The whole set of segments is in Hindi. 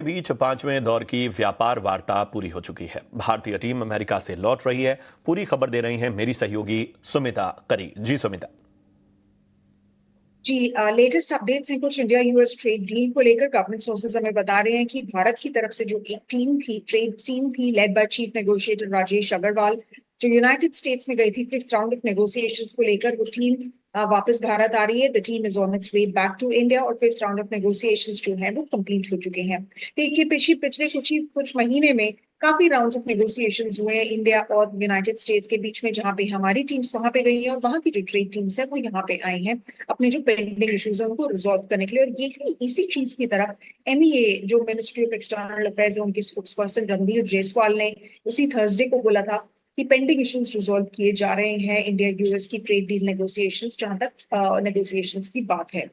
बीच पांचवें दौर की व्यापार वार्ता पूरी हो चुकी है। भारतीय टीम अमेरिका से लौट रही है। पूरी खबर दे रही हैं मेरी सहयोगी सुमिता करी। जी सुमिता। जी, लेटेस्ट अपडेट्स हैं कुछ इंडिया यूएस ट्रेड डील को लेकर। गवर्नमेंट सोर्सेज हमें बता रहे हैं कि भारत की तरफ से जो एक टीम थी, ट्रेड टीम थी, led by chief negotiator Rajesh Agarwal, जो यूनाइटेड स्टेट्स में गई थी फिफ्थ राउंड ऑफ नेगोशिएशंस को लेकर, वो टीम वापस भारत आ रही है। The team is on its way back to India और फिफ्थ राउंड ऑफ नेगोशिएशंस जो है वो कंप्लीट हो चुके हैं। देखिए, पिछले कुछ महीने में काफी राउंड्स ऑफ नेगोशिएशंस हुए हैं इंडिया और यूनाइटेड स्टेट्स के बीच में, जहां पे हमारी टीम्स वहां पे गई है और वहां की जो ट्रेड टीम्स है वो यहाँ पे आई हैं अपने जो पेंडिंग इश्यूज है उनको रिजॉल्व करने के लिए। और ये इसी चीज की तरफ एमईए, जो मिनिस्ट्री ऑफ एक्सटर्नल अफेयर्स है, उनके स्पोक्स पर्सन रणधीर जायसवाल ने इसी थर्सडे को बोला था कि पेंडिंग इश्यूज रिजॉल्व किए जा रहे हैं इंडिया यूएस की ट्रेड डील नेगोशिएशंस, जहां तक नेगोशिएशंस की बात है।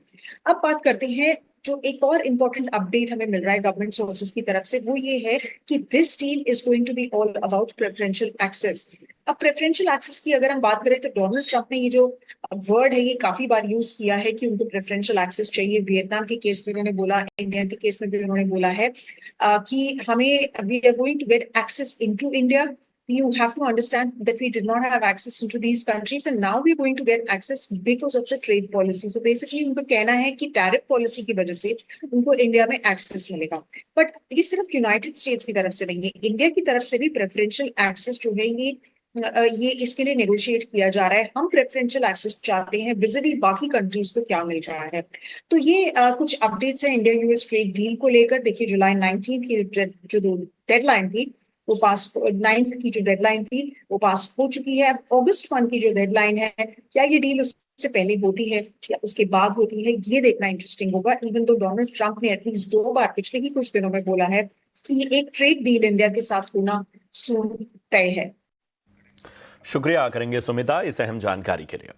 अब बात करते हैं, जो एक और इम्पोर्टेंट अपडेट हमें मिल रहा है गवर्नमेंट सोर्सेज की तरफ से, वो ये है कि this deal is going to be all about preferential access. अब प्रेफरेंशियल एक्सेस की अगर हम बात करें तो डोनाल्ड ट्रंप ने ये जो वर्ड है ये काफी बार यूज किया है कि उनको प्रेफरेंशियल एक्सेस चाहिए। वियतनाम के केस में उन्होंने बोला, इंडिया के केस में भी उन्होंने बोला है कि हमें we are going to get access into India. You have to understand that we did not have access into these countries and now we're going to get access because of the trade policy. So basically उनको कहना है कि टैरिफ पॉलिसी की वजह से उनको इंडिया में एक्सेस मिलेगा। बट ये सिर्फ यूनाइटेड स्टेट्स की तरफ से नहीं है, इंडिया की तरफ से भी प्रेफरेंशियल एक्सेस जो है ये इसके लिए नेगोशिएट किया जा रहा है। हम प्रेफरेंशियल एक्सेस चाहते हैं, विजिटली बाकी कंट्रीज को क्या मिल रहा है। तो ये कुछ अपडेट्स हैं इंडिया यूएस ट्रेड डील को लेकर। देखिए, जुलाई 19 की जो डेडलाइन थी वो पास, 9th की जो डेडलाइन थी वो पास हो चुकी है। अगस्त 1 की जो डेडलाइन है, क्या ये डील उससे पहले होती है या उसके बाद होती है, ये देखना इंटरेस्टिंग होगा। इवन तो डोनाल्ड ट्रंप ने एटलीस्ट 2 बार पिछले ही कुछ दिनों में बोला है कि ये एक ट्रेड डील इंडिया के साथ होना सून तय है। शुक्रिया करेंगे सुमिता इस अहम जानकारी के लिए।